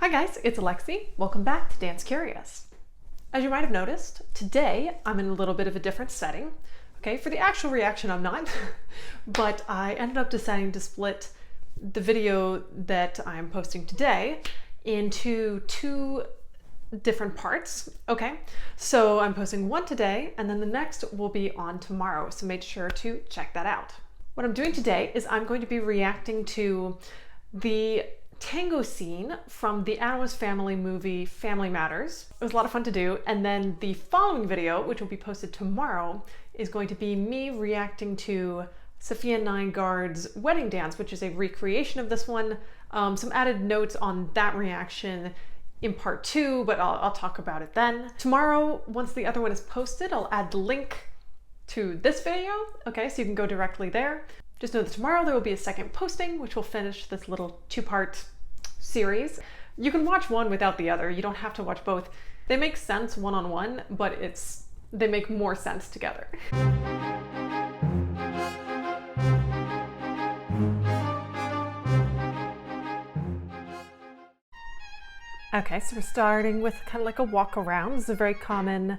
Hi guys, it's Alexi. Welcome back to Dance Curious. As you might have noticed, today I'm in a little bit of a different setting. Okay, for the actual reaction I'm not, but I ended up deciding to split the video that I'm posting today into two different parts. Okay, so I'm posting one today and then the next will be on tomorrow, so make sure to check that out. What I'm doing today is I'm going to be reacting to the Tango scene from the Addams Family movie Family Matters. It was a lot of fun to do, and then the following video, which will be posted tomorrow, is going to be me reacting to Sophia Nineguard's wedding dance, which is a recreation of this one. Some added notes on that reaction in part 2, but I'll talk about it then. Tomorrow, once the other one is posted, I'll add the link to this video, okay, so you can go directly there. Just know that tomorrow there will be a second posting, which will finish this little two-part series. You can watch one without the other. You don't have to watch both. They make sense one-on-one, but they make more sense together. Okay, so we're starting with kind of like a walk around. This is a very common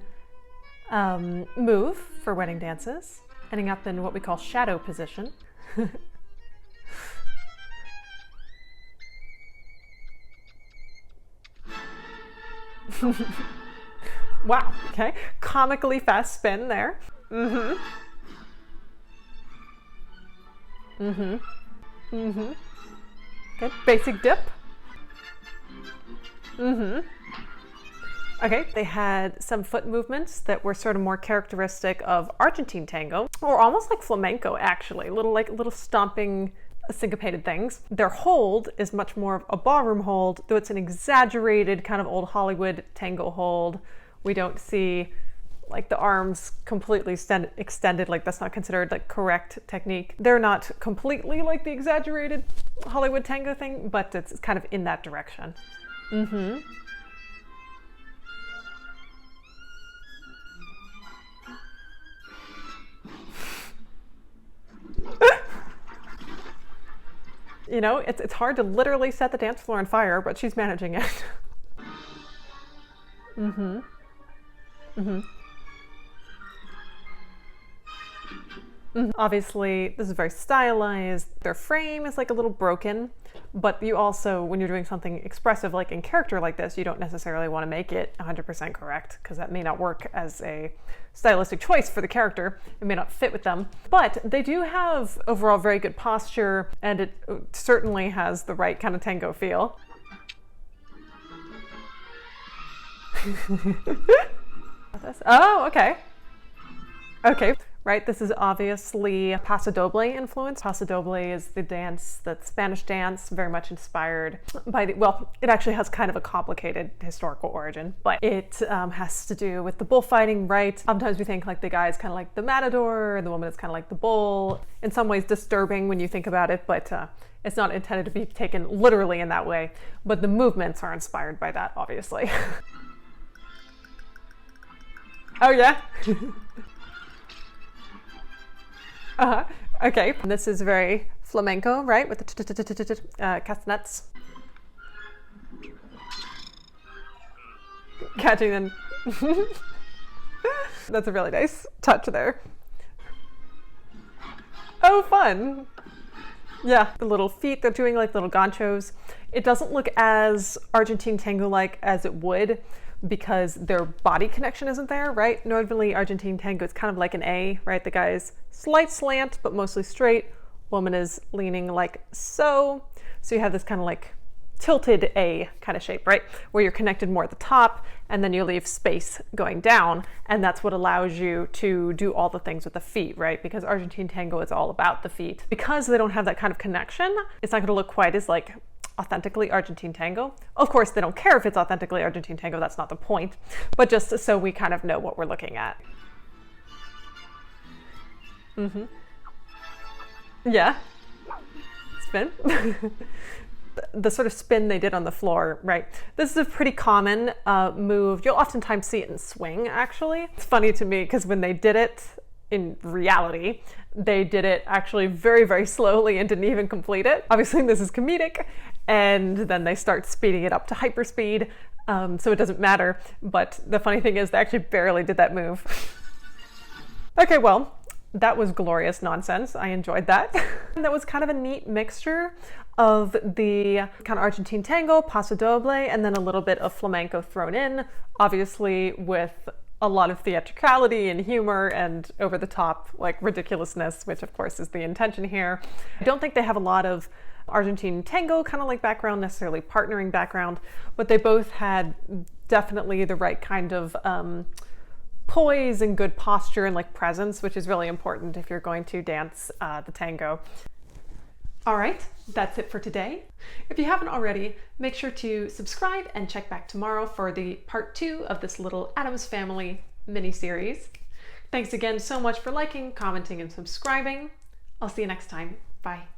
move for wedding dances, ending up in what we call shadow position. Wow, okay. Comically fast spin there. Okay, basic dip. Okay, they had some foot movements that were sort of more characteristic of Argentine tango, or almost like flamenco actually, little stomping syncopated things. Their hold is much more of a ballroom hold, though it's an exaggerated kind of old Hollywood tango hold. We don't see like the arms completely extended, like that's not considered like correct technique. They're not completely like the exaggerated Hollywood tango thing, but it's kind of in that direction. You know, it's hard to literally set the dance floor on fire, but she's managing it. Obviously, this is very stylized. Their frame is like a little broken, but you also, when you're doing something expressive like in character like this, you don't necessarily want to make it 100% correct, because that may not work as a stylistic choice for the character. It may not fit with them, but they do have overall very good posture, and it certainly has the right kind of tango feel. Oh, okay. Okay. Right, this is obviously a Paso Doble influence. Paso Doble is the dance, the Spanish dance, very much inspired by well, it actually has kind of a complicated historical origin, but it has to do with the bullfighting, right? Sometimes we think like the guy is kind of like the matador, and the woman is kind of like the bull. In some ways disturbing when you think about it, but it's not intended to be taken literally in that way. But the movements are inspired by that, obviously. Oh yeah? Okay, this is very flamenco, right? With the castanets. Catching them. That's a really nice touch there. Oh, fun. Yeah, the little feet, they're doing like little ganchos. It doesn't look as Argentine tango-like as it would, because their body connection isn't there, right? Normally Argentine tango is kind of like an A, right? The guy is slight slant, but mostly straight. Woman is leaning like so. So you have this kind of like tilted A kind of shape, right? Where you're connected more at the top, and then you leave space going down. And that's what allows you to do all the things with the feet, right? Because Argentine tango is all about the feet. Because they don't have that kind of connection, it's not gonna look quite as like authentically Argentine tango. Of course, they don't care if it's authentically Argentine tango, that's not the point, but just so we kind of know what we're looking at. Yeah. Spin. The sort of spin they did on the floor, right? This is a pretty common move. You'll oftentimes see it in swing, actually. It's funny to me because when they did it in reality, they did it actually very, very slowly and didn't even complete it. Obviously this is comedic, and then they start speeding it up to hyperspeed, so it doesn't matter. But the funny thing is they actually barely did that move. Okay, well, that was glorious nonsense. I enjoyed that. And that was kind of a neat mixture of the kind of Argentine tango, paso doble, and then a little bit of flamenco thrown in, obviously with a lot of theatricality and humor and over the top like ridiculousness, which of course is the intention here. I don't think they have a lot of Argentine tango kind of like background, necessarily partnering background, but they both had definitely the right kind of poise and good posture and like presence, which is really important if you're going to dance the tango. All right, that's it for today. If you haven't already, make sure to subscribe and check back tomorrow for the part 2 of this little Addams Family mini-series. Thanks again so much for liking, commenting, and subscribing. I'll see you next time. Bye.